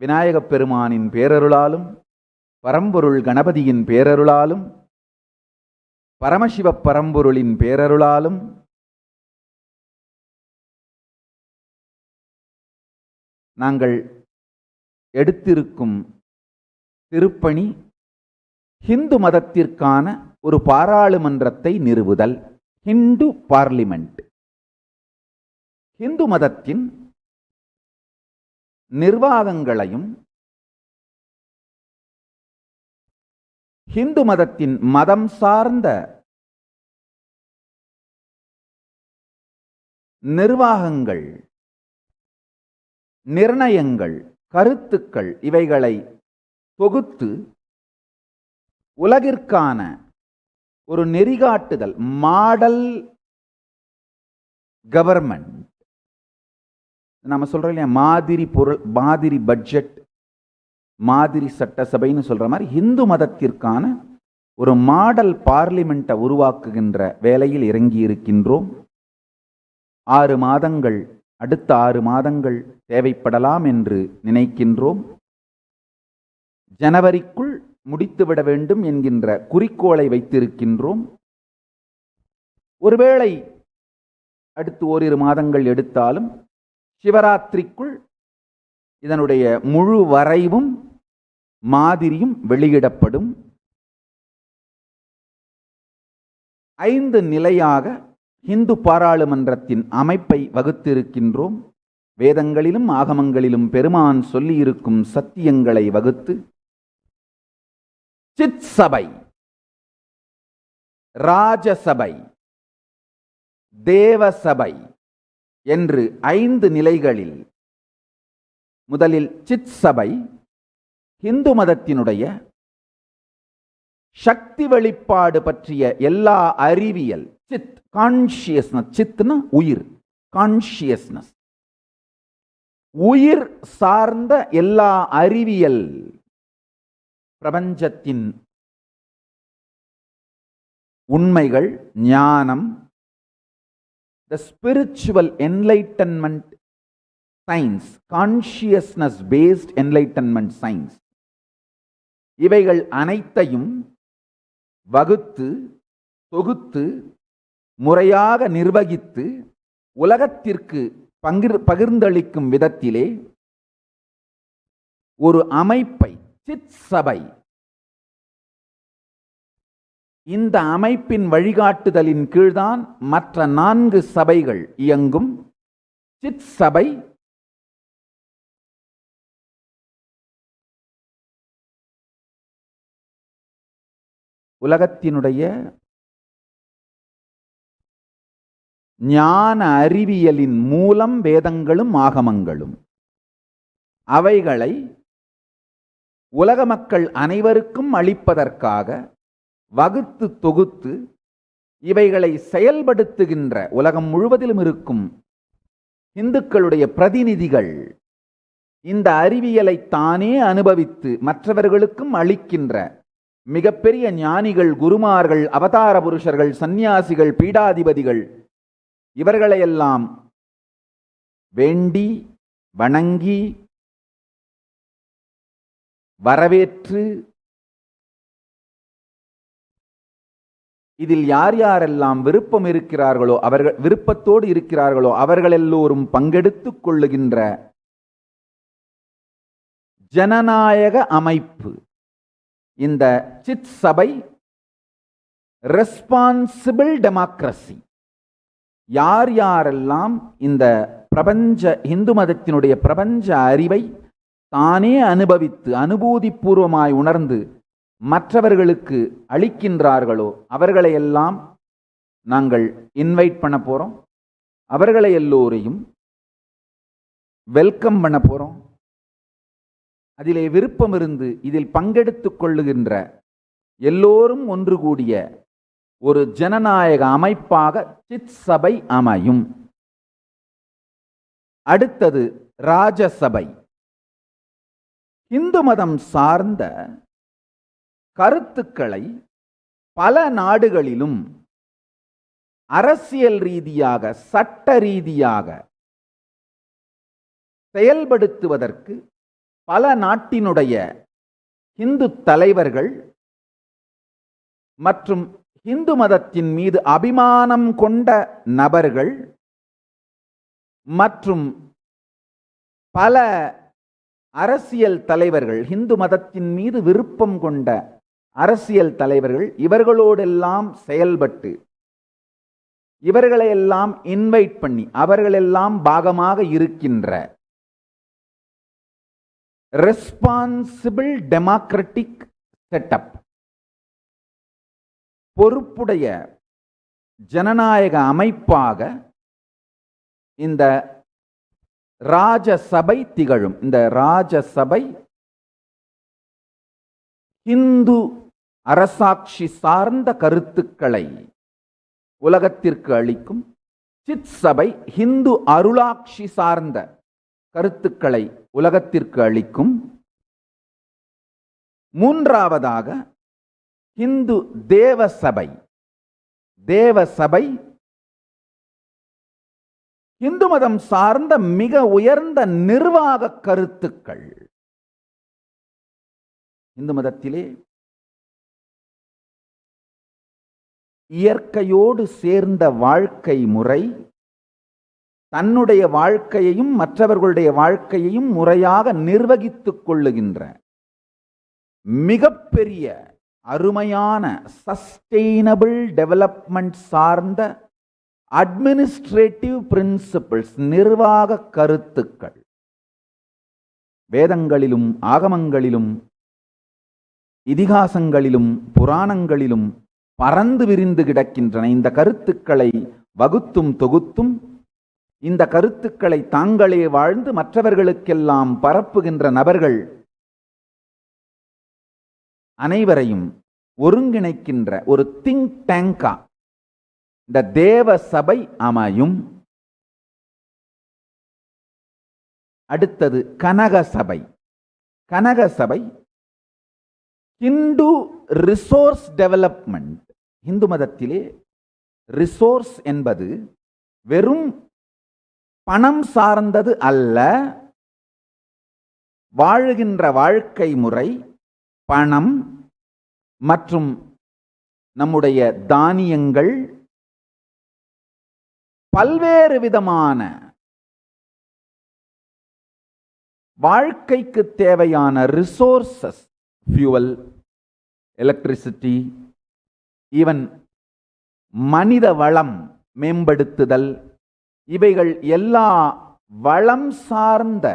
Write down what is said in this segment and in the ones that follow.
விநாயகப் பெருமானின் பேரருளாலும் பரம்பொருள் கணபதியின் பேரருளாலும் பரமசிவப் பரம்பொருளின் பேரருளாலும் நாங்கள் எடுத்திருக்கும் திருப்பணி ஹிந்து மதத்திற்கான ஒரு பாராளுமன்றத்தை நிறுவுதல், ஹிந்து பார்லிமெண்ட். ஹிந்து மதத்தின் நிர்வாகங்களையும் ஹிந்து மதத்தின் மதம் சார்ந்த நிர்வாகங்கள், நிர்ணயங்கள், கருத்துக்கள் இவைகளை தொகுத்து உலகிற்கான ஒரு நெறிகாட்டுதல், மாடல் கவர்மெண்ட். நம்ம சொல்றோம் இல்லையா, மாதிரி பொருள், மாதிரி பட்ஜெட், மாதிரி சட்டசபைன்னு சொல்ற மாதிரி இந்து மதத்திற்கான ஒரு மாடல் பார்லிமெண்ட்டை உருவாக்குகின்ற வேலையில் இறங்கி இருக்கின்றோம். 6 மாதங்கள், அடுத்த 6 மாதங்கள் தேவைப்படலாம் என்று நினைக்கின்றோம். ஜனவரிக்குள் முடித்துவிட வேண்டும் என்கின்ற குறிக்கோளை வைத்திருக்கின்றோம். ஒருவேளை அடுத்து ஓரிரு மாதங்கள் எடுத்தாலும் சிவராத்திரிக்குள் இதனுடைய முழு வரைவும் மாதிரியும் வெளியிடப்படும். 5 நிலையாக இந்து பாராளுமன்றத்தின் அமைப்பை வகுத்திருக்கின்றோம். வேதங்களிலும் ஆகமங்களிலும் பெருமான் சொல்லியிருக்கும் சத்தியங்களை வகுத்து சித் சபை, ராஜசபை, தேவசபை என்று 5 நிலைகளில் முதலில் சித் சபை இந்து மதத்தினுடைய சக்தி வெளிப்பாடு பற்றிய எல்லா அறிவியல், சித் கான்ஷியஸ்னஸ், சித்னா உயிர், கான்ஷியஸ்னஸ், உயிர் சார்ந்த எல்லா அறிவியல், பிரபஞ்சத்தின் உண்மைகள், ஞானம், the spiritual enlightenment science, consciousness based enlightenment science, இவைகள் அனைத்தையும் வகுத்து தொகுத்து முறையாக நிர்வகித்து உலகத்திற்கு பகிர்ந்தளிக்கும் விதத்திலே ஒரு அமைப்பை, சித் சபை, இந்த அமைப்பின் வழிகாட்டுதலின் கீழ்தான் மற்ற 4 சபைகள் இயங்கும். சித் சபை உலகத்தினுடைய ஞான அறிவியலின் மூலம் வேதங்களும் ஆகமங்களும், அவைகளை உலக மக்கள் அனைவருக்கும் அளிப்பதற்காக வகுத்து தொகுத்து இவைகளை செயல்படுத்துகின்ற உலகம் முழுவதிலும் இருக்கும் இந்துக்களுடைய பிரதிநிதிகள் இந்த அறிவியலை தானே அனுபவித்து மற்றவர்களுக்கும் அளிக்கின்ற மிகப்பெரிய ஞானிகள், குருமார்கள், அவதார புருஷர்கள், சந்நியாசிகள், பீடாதிபதிகள், இவர்களையெல்லாம் வேண்டி வணங்கி வரவேற்று இதில் யார் யாரெல்லாம் விருப்பம் இருக்கிறார்களோ, அவர்கள் விருப்பத்தோடு இருக்கிறார்களோ அவர்கள் எல்லோரும் பங்கெடுத்துக் கொள்ளுகின்ற ஜனநாயக அமைப்பு இந்த சித் சபை. Responsible democracy. யார் யாரெல்லாம் இந்த பிரபஞ்ச இந்து மதத்தினுடைய பிரபஞ்ச அறிவை தானே அனுபவித்து அனுபூதிபூர்வமாய் உணர்ந்து மற்றவர்களுக்கு அளிக்கின்றார்களோ அவர்களையெல்லாம் நாங்கள் இன்வைட் பண்ண போறோம். அவர்களை எல்லோரையும் வெல்கம் பண்ண போறோம். அதிலே விருப்பம் இருந்து இதில் பங்கெடுத்துக் கொள்ளுகின்ற எல்லோரும் ஒன்று கூடிய ஒரு ஜனநாயக அமைப்பாக சித் சபை அமையும். அடுத்தது ராஜசபை. இந்து மதம் சார்ந்த கருத்துக்களை பல நாடுகளிலும் அரசியல் ரீதியாக, சட்ட ரீதியாக செயல்படுத்துவதற்கு பல நாட்டினுடைய இந்து தலைவர்கள் மற்றும் இந்து மதத்தின் மீது அபிமானம் கொண்ட நபர்கள் மற்றும் பல அரசியல் தலைவர்கள், இந்து மதத்தின் மீது விருப்பம் கொண்ட அரசியல் தலைவர்கள், இவர்களோடெல்லாம் செயல்பட்டு இவர்களையெல்லாம் இன்வைட் பண்ணி அவர்களெல்லாம் பாகமாக இருக்கின்ற ரெஸ்பான்சிபிள் டெமோக்ராட்டிக் செட்டப், பொறுப்புடைய ஜனநாயக அமைப்பாக இந்த ராஜசபை திகழும். இந்த ராஜசபை இந்து அரசாட்சி சார்ந்த கருத்துக்களை உலகத்திற்கு அளிக்கும். சித் சபை இந்து அருளாட்சி சார்ந்த கருத்துக்களை உலகத்திற்கு அளிக்கும். மூன்றாவதாக இந்து தேவசபை. தேவசபை இந்து மதம் சார்ந்த மிக உயர்ந்த நிர்வாக கருத்துக்கள். இந்து மதத்திலே இயற்கையோடு சேர்ந்த வாழ்க்கை முறை, தன்னுடைய வாழ்க்கையையும் மற்றவர்களுடைய வாழ்க்கையையும் முறையாக நிர்வகித்துக் கொள்ளுகின்ற மிகப்பெரிய அருமையான சஸ்டெய்னபிள் டெவலப்மெண்ட் சார்ந்த அட்மினிஸ்ட்ரேட்டிவ் பிரின்சிபிள்ஸ், நிர்வாக கருத்துக்கள் வேதங்களிலும் ஆகமங்களிலும் இதிகாசங்களிலும் புராணங்களிலும் பறந்து விரிந்து கிடக்கின்றன. இந்த கருத்துக்களை வகுத்தும் தொகுத்தும் இந்த கருத்துக்களை தாங்களே வாழ்ந்து மற்றவர்களுக்கெல்லாம் பரப்புகின்ற நபர்கள் அனைவரையும் ஒருங்கிணைக்கின்ற ஒரு திங்க் டேங்கா இந்த தேவ சபை அமையும். அடுத்தது கனக சபை. கனக சபை இந்து ரிசோர்ஸ் டெவலப்மெண்ட். இந்து மதத்திலே ரிசோர்ஸ் என்பது வெறும் பணம் சார்ந்தது அல்ல. வாழுகின்ற வாழ்க்கை முறை, பணம் மற்றும் நம்முடைய தானியங்கள், பல்வேறு விதமான வாழ்க்கைக்கு தேவையான ரிசோர்சஸ், ஃபியூவல், எலக்ட்ரிசிட்டி, ஈவன் மனித வளம் மேம்படுத்துதல், இவைகள் எல்லா வளம் சார்ந்த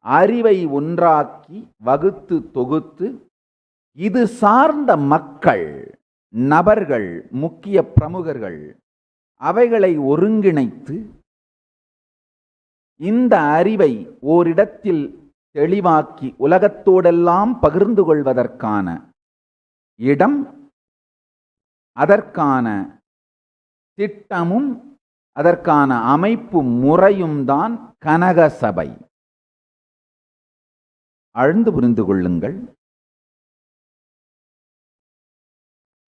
அறிவை ஒன்றாக்கி வகுத்து தொகுத்து இது சார்ந்த மக்கள், நபர்கள், முக்கிய பிரமுகர்கள் அவைகளை ஒருங்கிணைத்து இந்த அறிவை ஓரிடத்தில் தெளிவாக்கி உலகத்தோடெல்லாம் பகிர்ந்து கொள்வதற்கான இடம், அதற்கான திட்டமும் அதற்கான அமைப்பு முறையும் தான் கனக சபை. ஆழ்ந்து புரிந்து கொள்ளுங்கள்.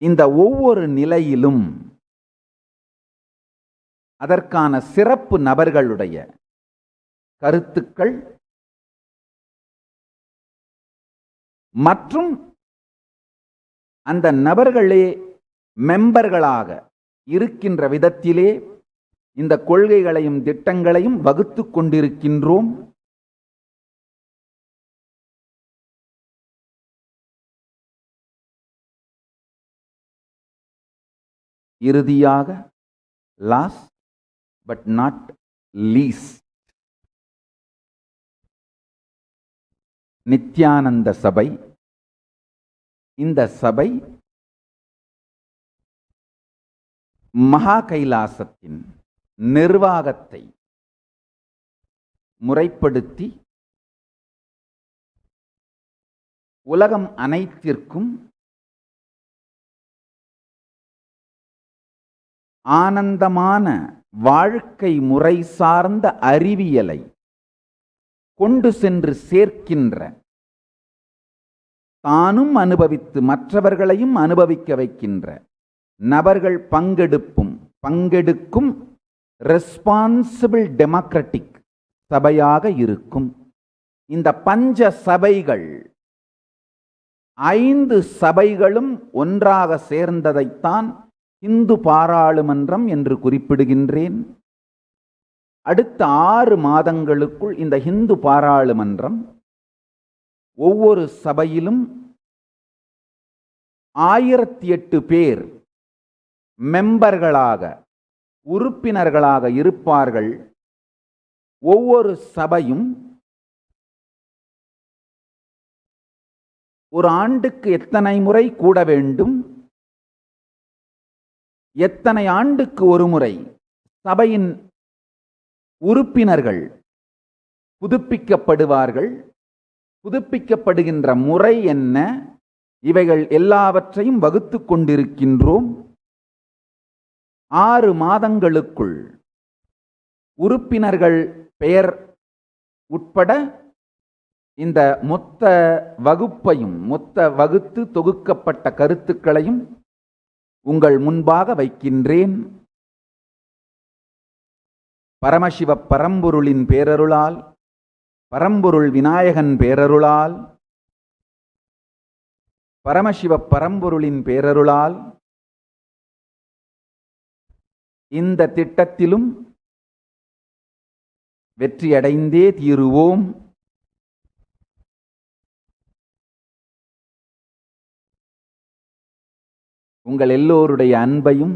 இந்த ஒவ்வொரு நிலையிலும் அதற்கான சிறப்பு நபர்களுடைய கருத்துக்கள் மற்றும் அந்த நபர்களே மெம்பர்களாக இருக்கின்ற விதத்திலே இந்த கொள்கைகளையும் திட்டங்களையும் வகுத்து கொண்டிருக்கின்றோம். இறுதியாக, last but not least, Nithyananda சபை. இந்த சபை மகா கைலாசத்தின் நிர்வாகத்தை முறைப்படுத்தி உலகம் அனைத்திற்கும் ஆனந்தமான வாழ்க்கை முறை சார்ந்த அறிவியலை கொண்டு சென்று சேர்க்கின்ற, தானும் அனுபவித்து மற்றவர்களையும் அனுபவிக்க வைக்கின்ற நபர்கள் பங்கெடுக்கும் ரெஸ்பான்சிபிள் டெமோக்ராட்டிக் சபையாக இருக்கும். இந்த பஞ்ச சபைகள் 5 சபைகளும் ஒன்றாக சேர்ந்ததைத்தான் இந்து பாராளுமன்றம் என்று குறிப்பிடுகின்றேன். அடுத்த 6 மாதங்களுக்குள் இந்த இந்து பாராளுமன்றம் ஒவ்வொரு சபையிலும் 1008 பேர் மெம்பர்களாக, உறுப்பினர்களாக இருப்பார்கள். ஒவ்வொரு சபையும் ஒரு ஆண்டுக்கு எத்தனை முறை கூட வேண்டும், எத்தனை ஆண்டுக்கு ஒரு முறை சபையின் உறுப்பினர்கள் புதுப்பிக்கப்படுவார்கள், புதுப்பிக்கப்படுகின்ற முறை என்ன, இவைகள் எல்லாவற்றையும் வகுத்து கொண்டிருக்கின்றோம். 6 மாதங்களுக்குள் உறுப்பினர்கள் பெயர் உட்பட இந்த மொத்த வகுப்பையும், மொத்த வகுத்து தொகுக்கப்பட்ட கருத்துக்களையும் உங்கள் முன்பாக வைக்கின்றேன். பரமசிவ பரம்பொருளின் பேரருளால், பரம்பொருள் விநாயகன் பேரருளால், பரமசிவ பரம்பொருளின் பேரருளால் இந்த திட்டத்திலும் வெற்றியடைந்தே தீருவோம். உங்கள் எல்லோருடைய அன்பையும்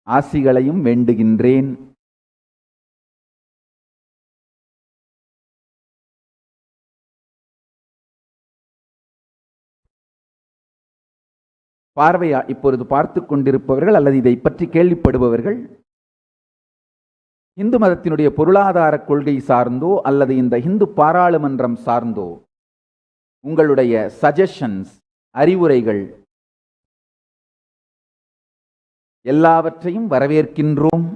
ஆசிகளையும் வேண்டுகின்றேன். இப்பொழுது பார்த்து கொண்டிருப்பவர்கள் அல்லது இதை பற்றி கேள்விப்படுபவர்கள் இந்து மதத்தினுடைய பொருளாதார கொள்கை சார்ந்தோ அல்லது இந்த இந்து பாராளுமன்றம் சார்ந்தோ உங்களுடைய சஜஷன்ஸ், அறிவுரைகள் எல்லாவற்றையும் வரவேற்கின்றோம்.